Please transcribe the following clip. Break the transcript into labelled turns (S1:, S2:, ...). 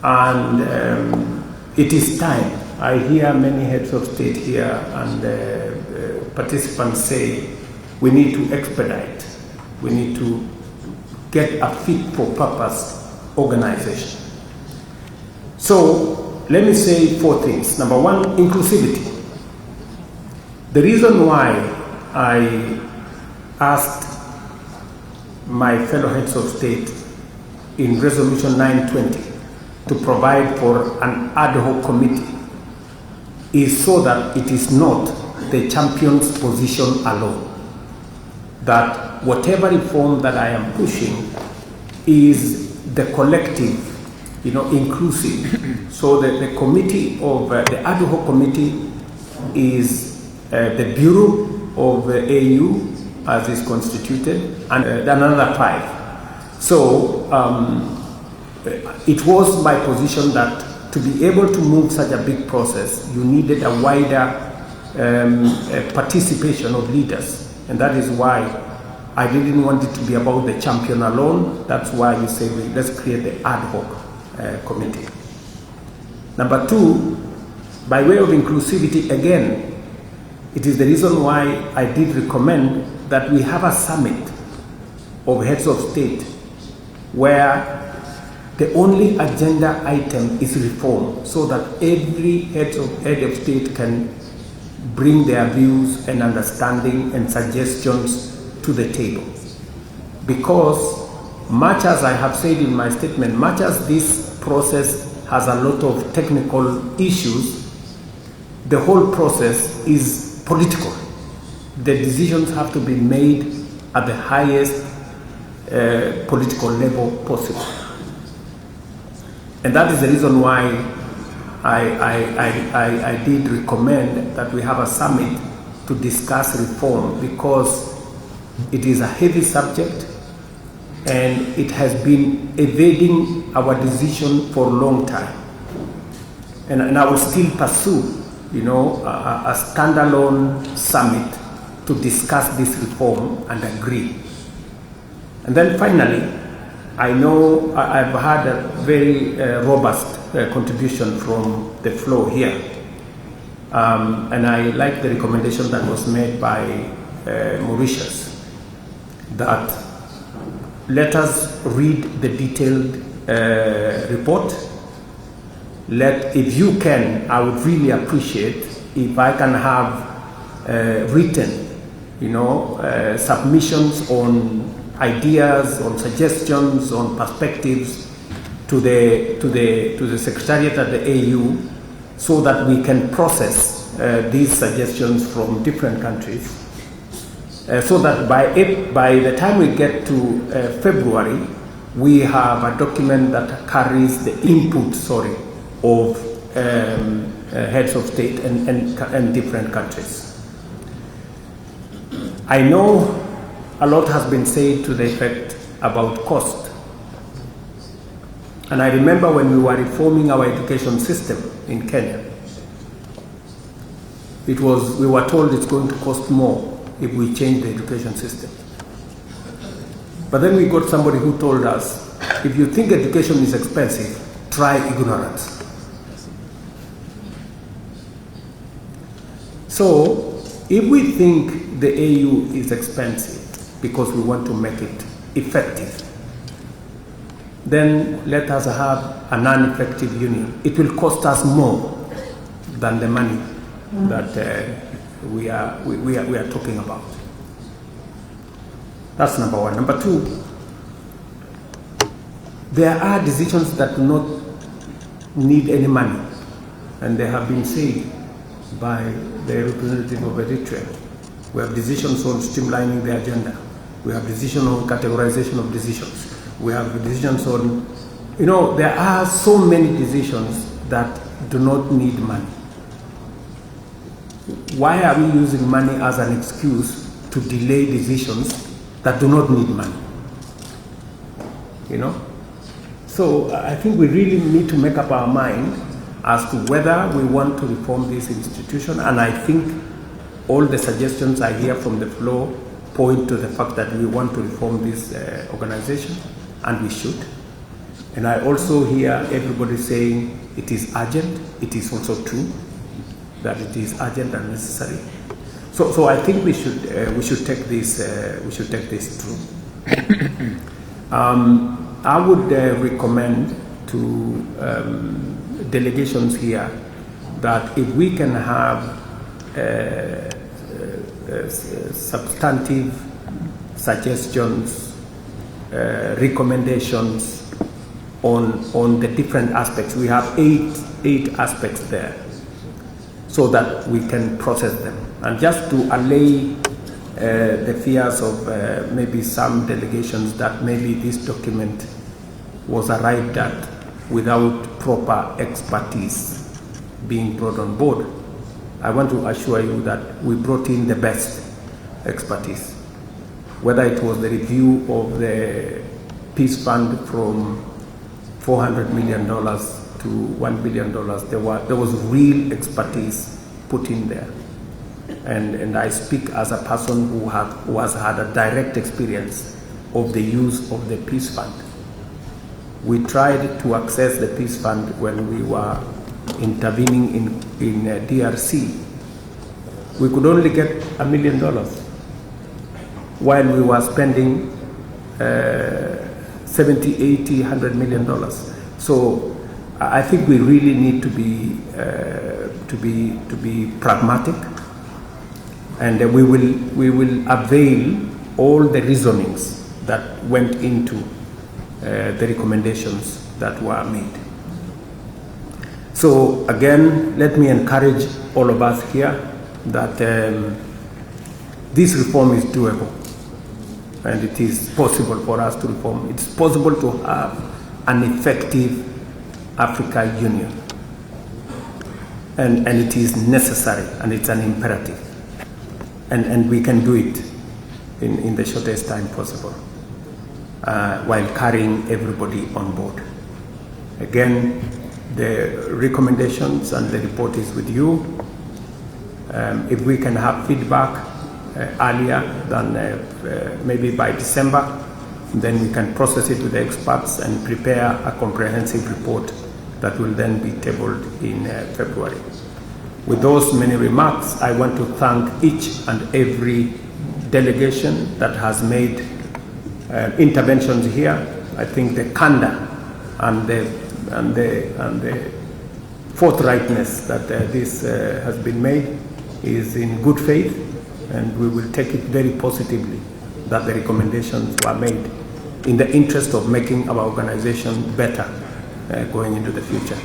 S1: And it is time. I hear many heads of state here and participants say we need to expedite. We need to get a fit for purpose organization. So let me say 4 things. Number 1, inclusivity. The reason why I asked my fellow heads of state in Resolution 920 to provide for an ad hoc committee is so that it is not the champion's position alone. That whatever reform that I am pushing is the collective, inclusive. So the committee of the ad hoc committee is the Bureau of AU as is constituted, and another 5. So it was my position that to be able to move such a big process, you needed a wider participation of leaders. And that is why I didn't want it to be about the champion alone. That's why you say, let's create the ad hoc committee. Number 2, by way of inclusivity, again, it is the reason why I did recommend that we have a summit of heads of state where the only agenda item is reform, so that every head of state can bring their views and understanding and suggestions to the table. Because much as I have said in my statement, much as this process has a lot of technical issues, the whole process is political. The decisions have to be made at the highest political level possible. And that is the reason why I did recommend that we have a summit to discuss reform, because it is a heavy subject and it has been evading our decision for a long time. And I will still pursue, a standalone summit to discuss this reform and agree. And then finally, I know I've had a very robust contribution from the floor here. And I like the recommendation that was made by Mauritius, that let us read the detailed report. If you can, I would really appreciate if I can have written, submissions on ideas, on suggestions, on perspectives to the Secretariat at the AU, so that we can process these suggestions from different countries, so that by the time we get to February, we have a document that carries the input, of heads of state and different countries. I know a lot has been said to the effect about cost. And I remember when we were reforming our education system in Kenya, we were told it's going to cost more if we change the education system. But then we got somebody who told us, if you think education is expensive, try ignorance. So if we think the AU is expensive because we want to make it effective, then let us have a non-effective union. It will cost us more than the money that we are talking about. That's number 1. Number 2, there are decisions that do not need any money, and they have been said by the representative of Eritrea. We have decisions on streamlining the agenda. We have decisions on categorization of decisions. We have decisions on, there are so many decisions that do not need money. Why are we using money as an excuse to delay decisions that do not need money? So I think we really need to make up our mind as to whether we want to reform this institution, and I think all the suggestions I hear from the floor point to the fact that we want to reform this organization, and we should. And I also hear everybody saying it is urgent. It is also true that it is urgent and necessary. So I think we should take this through. I would recommend to delegations here that if we can have substantive suggestions, recommendations on the different aspects. We have eight aspects there, so that we can process them. And just to allay the fears of maybe some delegations that maybe this document was arrived at without proper expertise being brought on board, I want to assure you that we brought in the best expertise. Whether it was the review of the peace fund from $400 million to $1 billion, there was real expertise put in there. And I speak as a person who has had a direct experience of the use of the peace fund. We tried to access the peace fund when we were intervening in DRC. We could only get $1 million while we were spending 70, 80, $100 million. So I think we really need to be pragmatic, and we will avail all the reasonings that went into the recommendations that were made. So again, let me encourage all of us here that this reform is doable, and it is possible for us to reform. It's possible to have an effective Africa Union, and it is necessary, and it's an imperative, and we can do it in the shortest time possible, while carrying everybody on board. Again, the recommendations and the report is with you. If we can have feedback earlier than maybe by December, then we can process it with the experts and prepare a comprehensive report that will then be tabled in February. With those many remarks, I want to thank each and every delegation that has made interventions here. I think the candor and the forthrightness that this has been made is in good faith, and we will take it very positively that the recommendations were made in the interest of making our organization better going into the future.